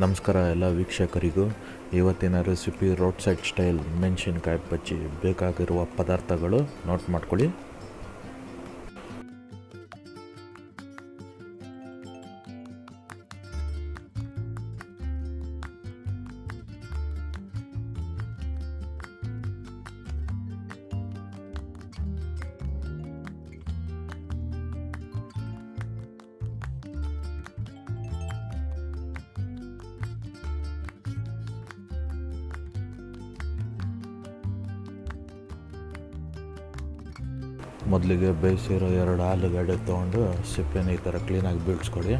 ನಮಸ್ಕಾರ ಎಲ್ಲ ವೀಕ್ಷಕರಿಗೂ. ಇವತ್ತಿನ ರೆಸಿಪಿ ರೋಡ್ ಸೈಡ್ ಸ್ಟೈಲ್ ಮೆಣಸಿನ್ಕಾಯಿ ಬಜ್ಜಿ. ಬೇಕಾಗಿರುವ ಪದಾರ್ಥಗಳು ನೋಟ್ ಮಾಡ್ಕೊಳ್ಳಿ. ಮೊದಲಿಗೆ ಬೇಯಿಸಿರೋ 2 ಆಲೂಗಡ್ಡೆ ತೊಗೊಂಡು ಸಿಪ್ಪೆನ ಈ ಥರ ಕ್ಲೀನಾಗಿ ಬೀಳ್ಸ್ಕೊಳ್ಳಿ.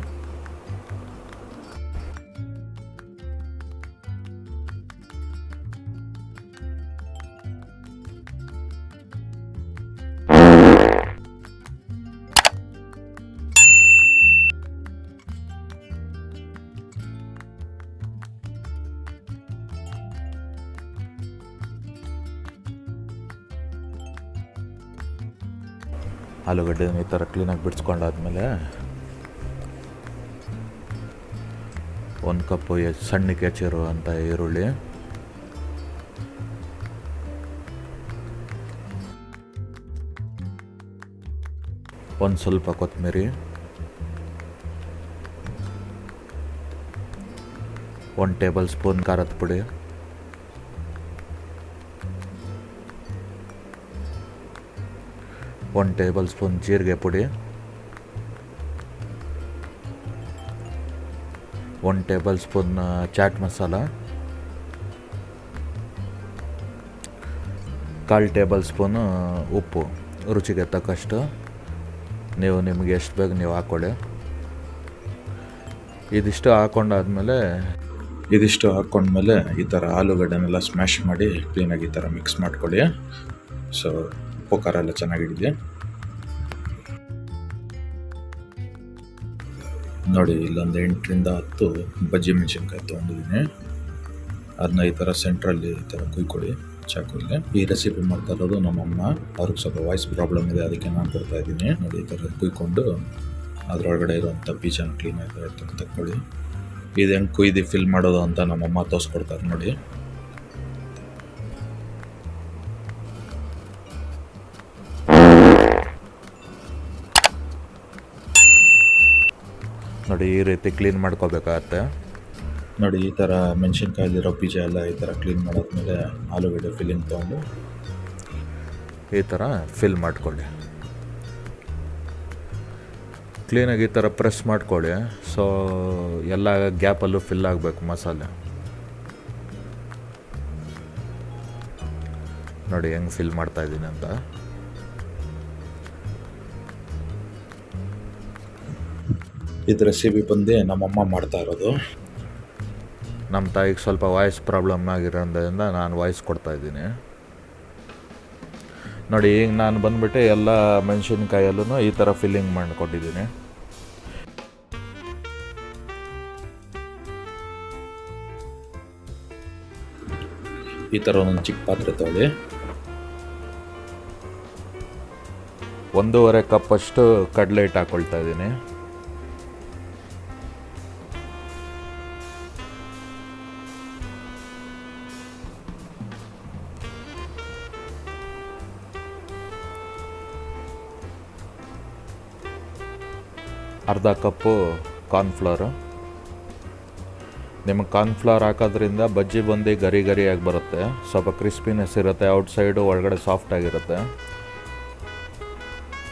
ಆಲೂಗಡ್ಡೆ ಈ ಥರ ಕ್ಲೀನಾಗಿ ಬಿಡಿಸ್ಕೊಂಡಾದ್ಮೇಲೆ 1 ಕಪ್ಪು ಸಣ್ಣಕ್ಕೆ ಹೆಚ್ಚಿರುವಂಥ ಈರುಳ್ಳಿ, ಒಂದು ಸ್ವಲ್ಪ ಕೊತ್ತಂಬರಿ, 1 ಟೇಬಲ್ ಸ್ಪೂನ್ ಖಾರದ ಪುಡಿ, 1 ಟೇಬಲ್ ಸ್ಪೂನ್ ಜೀರಿಗೆ ಪುಡಿ, 1 table spoon chaat masala, 1/4 table spoon ಉಪ್ಪು ರುಚಿಗೆ ತಕ್ಕಷ್ಟು. ನೀವು ನಿಮಗೆ ಎಷ್ಟು ಬೇಕು ನೀವು ಹಾಕ್ಕೊಳ್ಳಿ. ಇದಿಷ್ಟು ಹಾಕ್ಕೊಂಡ್ಮೇಲೆ ಈ ಥರ ಆಲೂಗಡ್ಡೆನೆಲ್ಲ ಸ್ಮ್ಯಾಶ್ ಮಾಡಿ ಕ್ಲೀನಾಗಿ ಈ ಥರ ಮಿಕ್ಸ್ ಮಾಡ್ಕೊಳ್ಳಿ. ಸೊ ಉಪ್ಪು ಖಾರ ಎಲ್ಲ ಚೆನ್ನಾಗಿದೆಯಾ ನೋಡಿ. ಇಲ್ಲೊಂದು 8ರಿಂದ 10 ಬಜ್ಜಿ ಮೆಣಸಿನ್ಕಾಯಿ ತೊಗೊಂಡಿದ್ದೀನಿ. ಅದನ್ನ ಈ ಥರ ಸೆಂಟ್ರಲ್ಲಿ ಈ ಥರ ಕುಯ್ಕೊಳ್ಳಿ ಚಾಕುಲ್ಲಿ. ಈ ರೆಸಿಪಿ ಮಾಡ್ತಾ ಇರೋದು ನಮ್ಮಮ್ಮ. ಅವ್ರಿಗೆ ಸ್ವಲ್ಪ ವಾಯ್ಸ್ ಪ್ರಾಬ್ಲಮ್ ಇದೆ, ಅದಕ್ಕೆ ನಾನು ಕೊಡ್ತಾ ಇದ್ದೀನಿ. ನೋಡಿ ಈ ಥರ ಕುಯ್ಕೊಂಡು ಅದರೊಳಗಡೆ ಇರುವಂಥ ಬೀಜನ ಕ್ಲೀನಾಗಿ ತಗೊಳ್ಳಿ. ಇದು ಹೆಂಗೆ ಕುಯ್ದು ಫಿಲ್ ಮಾಡೋದು ಅಂತ ನಮ್ಮಮ್ಮ ತೋರಿಸ್ಕೊಡ್ತಾರೆ ನೋಡಿ. ನೋಡಿ ಈ ರೀತಿ ಕ್ಲೀನ್ ಮಾಡ್ಕೋಬೇಕಾಗತ್ತೆ. ನೋಡಿ ಈ ಥರ ಮೆಣಸಿನ್ಕಾಯಲ್ಲಿರೋ ಬೀಜ ಎಲ್ಲ ಈ ಥರ ಕ್ಲೀನ್ ಮಾಡಾದ್ಮೇಲೆ ಆಲೂಗಡ್ಡೆ ಫಿಲ್ಲಿಂಗ್ ತೊಗೊಂಡು ಈ ಥರ ಫಿಲ್ ಮಾಡ್ಕೊಳ್ಳಿ. ಕ್ಲೀನಾಗಿ ಈ ಥರ ಪ್ರೆಸ್ ಮಾಡ್ಕೊಳ್ಳಿ. ಸೊ ಎಲ್ಲ ಗ್ಯಾಪಲ್ಲೂ ಫಿಲ್ ಆಗಬೇಕು ಮಸಾಲೆ. ನೋಡಿ ಹೆಂಗೆ ಫಿಲ್ ಮಾಡ್ತಾಯಿದ್ದೀನಿ ಅಂತ. ಇದು ರೆಸಿಪಿ ಬಂದು ನಮ್ಮಮ್ಮ ಮಾಡ್ತಾ ಇರೋದು. ನಮ್ಮ ತಾಯಿಗೆ ಸ್ವಲ್ಪ ವಾಯ್ಸ್ ಪ್ರಾಬ್ಲಮ್ ಆಗಿರೋದ್ರಿಂದ ನಾನು ವಾಯ್ಸ್ ಕೊಡ್ತಾಯಿದ್ದೀನಿ. ನೋಡಿ ಈಗ ನಾನು ಬಂದುಬಿಟ್ಟು ಎಲ್ಲ ಮೆಣಸಿನ್ಕಾಯಲ್ಲೂ ಈ ಥರ ಫಿಲ್ಲಿಂಗ್ ಮಾಡಿಕೊಟ್ಟಿದ್ದೀನಿ. ಈ ಥರ ಒಂದೊಂದು ಚಿಕ್ಕ ಪಾತ್ರೆ ತೊಗೊಳ್ಳಿ. 1.5 ಕಪ್ಪಷ್ಟು ಕಡಲೆ ಹಿಟ್ಟು ಹಾಕ್ಕೊಳ್ತಾ ಇದ್ದೀನಿ. ಅರ್ಧ ಕಪ್ಪು ಕಾರ್ನ್ಫ್ಲವರು. ನಿಮಗೆ ಕಾರ್ನ್ಫ್ಲವರ್ ಹಾಕೋದ್ರಿಂದ ಬಜ್ಜಿ ಬಂದು ಗರಿ ಗರಿಯಾಗಿ ಬರುತ್ತೆ. ಸ್ವಲ್ಪ ಕ್ರಿಸ್ಪಿನೆಸ್ ಇರುತ್ತೆ, ಔಟ್ಸೈಡು ಒಳಗಡೆ ಸಾಫ್ಟ್ ಆಗಿರುತ್ತೆ.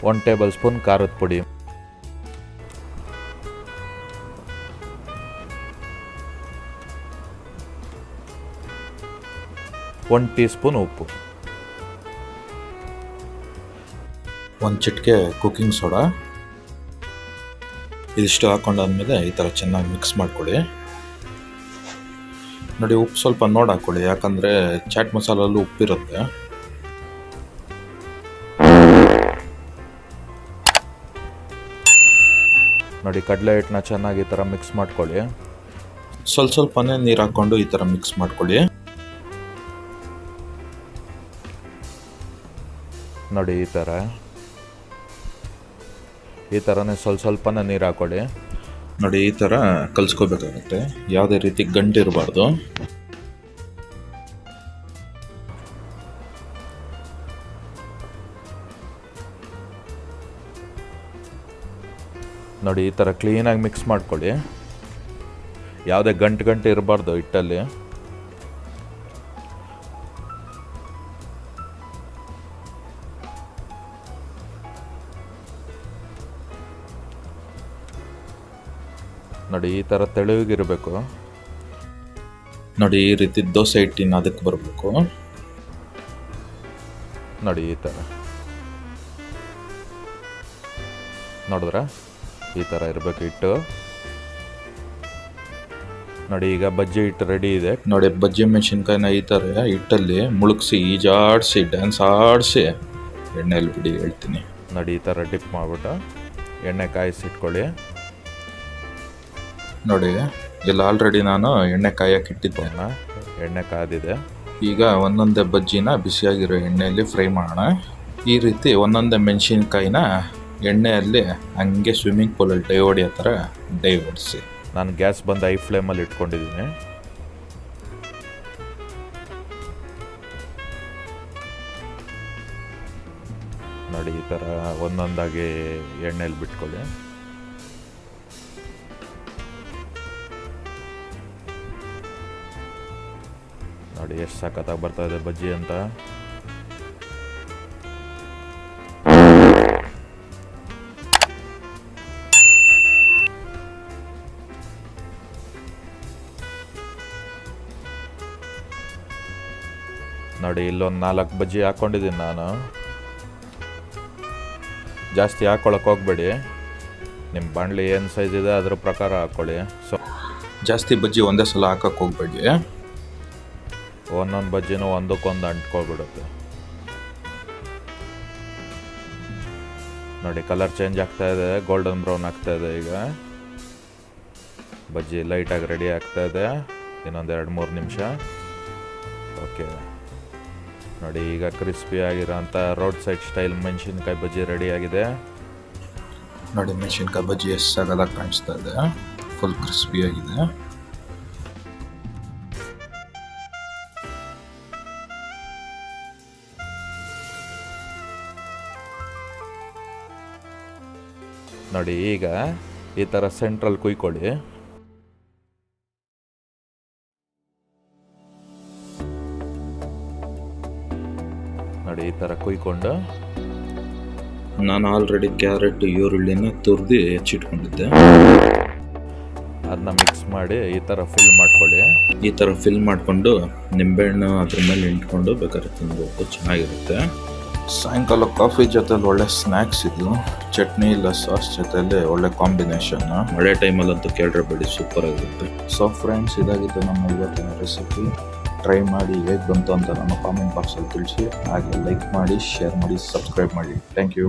1 ಟೇಬಲ್ ಸ್ಪೂನ್ ಖಾರದ ಪುಡಿ, 1 ಟೀ ಸ್ಪೂನ್ ಉಪ್ಪು, 1 ಚಿಟಿಕೆ ಕುಕ್ಕಿಂಗ್ ಸೋಡಾ. ಇದಿಷ್ಟು ಹಾಕ್ಕೊಂಡಾದ್ಮೇಲೆ ಈ ಥರ ಚೆನ್ನಾಗಿ ಮಿಕ್ಸ್ ಮಾಡ್ಕೊಳ್ಳಿ. ನೋಡಿ ಉಪ್ಪು ಸ್ವಲ್ಪ ನೋಡಿ ಹಾಕ್ಕೊಳ್ಳಿ, ಯಾಕಂದರೆ ಚಾಟ್ ಮಸಾಲಲ್ಲೂ ಉಪ್ಪಿರುತ್ತೆ. ನೋಡಿ ಕಡಲೆ ಹಿಟ್ಟನ್ನ ಚೆನ್ನಾಗಿ ಈ ಥರ ಮಿಕ್ಸ್ ಮಾಡ್ಕೊಳ್ಳಿ. ಸ್ವಲ್ಪನೇ ನೀರು ಹಾಕ್ಕೊಂಡು ಈ ಥರ ಮಿಕ್ಸ್ ಮಾಡ್ಕೊಳ್ಳಿ. ನೋಡಿ ಈ ಥರನೇ ಸ್ವಲ್ಪನೇ ನೀರು ಹಾಕ್ಕೊಳ್ಳಿ. ನೋಡಿ ಈ ಥರ ಕಲಿಸ್ಕೋಬೇಕಾಗತ್ತೆ, ಯಾವುದೇ ರೀತಿ ಗಂಟಿರಬಾರ್ದು. ನೋಡಿ ಈ ಥರ ಕ್ಲೀನಾಗಿ ಮಿಕ್ಸ್ ಮಾಡ್ಕೊಳ್ಳಿ, ಯಾವುದೇ ಗಂಟು ಇರಬಾರ್ದು ಹಿಟ್ಟಲ್ಲಿ. ನೋಡಿ ಈ ಥರ ತೆಳುವಾಗಿರಬೇಕು. ನೋಡಿ ಈ ರೀತಿ ದೋಸೆ ಹಿಟ್ಟಿನ ಅದಕ್ಕೆ ಬರಬೇಕು. ನೋಡಿ ಈ ಥರ ನೋಡಿದ್ರ ಈ ಥರ ಇರಬೇಕು ಹಿಟ್ಟು. ನೋಡಿ ಈಗ ಬಜ್ಜಿ ಹಿಟ್ಟು ರೆಡಿ ಇದೆ. ನೋಡಿ ಬಜ್ಜಿ ಮೆಣಸಿನ್ಕಾಯಿನ ಈ ಥರ ಹಿಟ್ಟಲ್ಲಿ ಮುಳುಗಿಸಿ ಈಜಾಡಿಸಿ ಡ್ಯಾನ್ಸ್ ಆಡಿಸಿ ಎಣ್ಣೆಯಲ್ಲಿ ಬಿಡಿ ಹೇಳ್ತೀನಿ. ನೋಡಿ ಈ ಥರ ಡಿಪ್ ಮಾಡಿಬಿಟ್ಟು ಎಣ್ಣೆ ಕಾಯಿಸಿಟ್ಕೊಳ್ಳಿ. ನೋಡಿ ಇಲ್ಲಿ ಆಲ್ರೆಡಿ ನಾನು ಎಣ್ಣೆ ಕಾಯಕ್ಕೆ ಇಟ್ಟಿದ್ದೇನೆ, ಎಣ್ಣೆ ಕಾದಿದೆ. ಈಗ ಒಂದೊಂದೇ ಬಜ್ಜಿನ ಬಿಸಿಯಾಗಿರೋ ಎಣ್ಣೆಯಲ್ಲಿ ಫ್ರೈ ಮಾಡೋಣ. ಈ ರೀತಿ ಒಂದೊಂದೇ ಮೆಣಸಿನ್ಕಾಯಿನ ಎಣ್ಣೆಯಲ್ಲಿ ಹಂಗೆ ಸ್ವಿಮ್ಮಿಂಗ್ ಪೂಲಲ್ಲಿ ಡೈ ಹೊಡಿಯೋ ಥರ ಡೈ ಹೊಡಿಸಿ. ನಾನು ಗ್ಯಾಸ್ ಬಂದು ಹೈ ಫ್ಲೇಮಲ್ಲಿ ಇಟ್ಕೊಂಡಿದ್ದೀನಿ. ನೋಡಿ ಈ ಥರ ಒಂದೊಂದಾಗಿ ಎಣ್ಣೆಯಲ್ಲಿ ಬಿಟ್ಕೊಳ್ಳಿ. ನೋಡಿ ಎಷ್ಟು ಸಖತ್ತಾಗಿ ಬರ್ತಾ ಇದೆ ಬಜ್ಜಿ ಅಂತ. ನೋಡಿ ಇಲ್ಲೊಂದು 4 ಬಜ್ಜಿ ಹಾಕ್ಕೊಂಡಿದ್ದೀನಿ ನಾನು. ಜಾಸ್ತಿ ಹಾಕ್ಕೊಳಕ್ಕೆ ಹೋಗ್ಬೇಡಿ, ನಿಮ್ಮ ಬಾಣಲಿ ಏನು ಸೈಜ್ ಇದೆ ಅದ್ರ ಪ್ರಕಾರ ಹಾಕ್ಕೊಳ್ಳಿ. ಸೊ ಜಾಸ್ತಿ ಬಜ್ಜಿ ಒಂದೇ ಸಲ ಹಾಕಕ್ಕೆ ಹೋಗ್ಬೇಡಿ, ಒಂದೊಂದು ಬಜ್ಜಿನೂ ಒಂದಕ್ಕೊಂದು ಅಂಟ್ಕೊಳ್ಬಿಡುತ್ತೆ. ನೋಡಿ ಕಲರ್ ಚೇಂಜ್ ಆಗ್ತಾ ಇದೆ, ಗೋಲ್ಡನ್ ಬ್ರೌನ್ ಆಗ್ತಾ ಇದೆ. ಈಗ ಬಜ್ಜಿ ಲೈಟಾಗಿ ರೆಡಿ ಆಗ್ತಾ ಇದೆ, ಇನ್ನೊಂದು 2-3 ನಿಮಿಷ. ಓಕೆ ನೋಡಿ ಈಗ ಕ್ರಿಸ್ಪಿ ಆಗಿರೋಂಥ ರೋಡ್ ಸೈಡ್ ಸ್ಟೈಲ್ ಮೆಣಸಿನ್ಕಾಯಿ ಬಜ್ಜಿ ರೆಡಿ ಆಗಿದೆ. ನೋಡಿ ಮೆಣಸಿನ್ಕಾಯಿ ಬಜ್ಜಿ ಎಷ್ಟು ಸಗದಾಗಿ ಕಾಣಿಸ್ತಾ ಇದೆ, ಫುಲ್ ಕ್ರಿಸ್ಪಿ ಆಗಿದೆ. ನೋಡಿ ಈಗ ಈ ಥರ ಸೆಂಟ್ರಲ್ ಕುಯ್ಕೊಳ್ಳಿ. ನೋಡಿ ಈ ಥರ ಕುಯ್ಕೊಂಡು ನಾನು ಆಲ್ರೆಡಿ ಕ್ಯಾರೆಟ್ ಈರುಳ್ಳಿನ ತುರಿದು ಹೆಚ್ಚಿಟ್ಕೊಂಡಿದ್ದೆ, ಅದನ್ನ ಮಿಕ್ಸ್ ಮಾಡಿ ಈ ಥರ ಫಿಲ್ ಮಾಡ್ಕೊಳ್ಳಿ. ಈ ಥರ ಫಿಲ್ ಮಾಡಿಕೊಂಡು ನಿಂಬೆಹಣ್ಣು ಅದ್ರ ಮೇಲೆ ಇಟ್ಕೊಂಡು ಬೇಕಾದ್ರೆ ತಿನ್ಬೋದು, ಚೆನ್ನಾಗಿರುತ್ತೆ. ಸಾಯಂಕಾಲ ಕಾಫಿ ಜೊತೆಲಿ ಒಳ್ಳೆ ಸ್ನ್ಯಾಕ್ಸ್ ಇದು, ಚಟ್ನಿ ಇಲ್ಲ ಸಾಸ್ ಜೊತೆಲಿ ಒಳ್ಳೆ ಕಾಂಬಿನೇಷನ್. ಮಳೆ ಟೈಮಲ್ಲಂತೂ ಕೇಳ್ರೆ ಬೇಡಿ, ಸೂಪರ್ ಆಗಿರುತ್ತೆ. ಸೊ ಫ್ರೆಂಡ್ಸ್, ಇದಾಗಿತ್ತು ನಮ್ಮ ಇವತ್ತಿನ ರೆಸಿಪಿ. ಟ್ರೈ ಮಾಡಿ ಹೇಗೆ ಬಂತು ಅಂತ ನಮ್ಮ ಕಾಮೆಂಟ್ ಬಾಕ್ಸಲ್ಲಿ ತಿಳಿಸಿ. ಹಾಗೆ ಲೈಕ್ ಮಾಡಿ, ಶೇರ್ ಮಾಡಿ, ಸಬ್ಸ್ಕ್ರೈಬ್ ಮಾಡಿ. Thank you.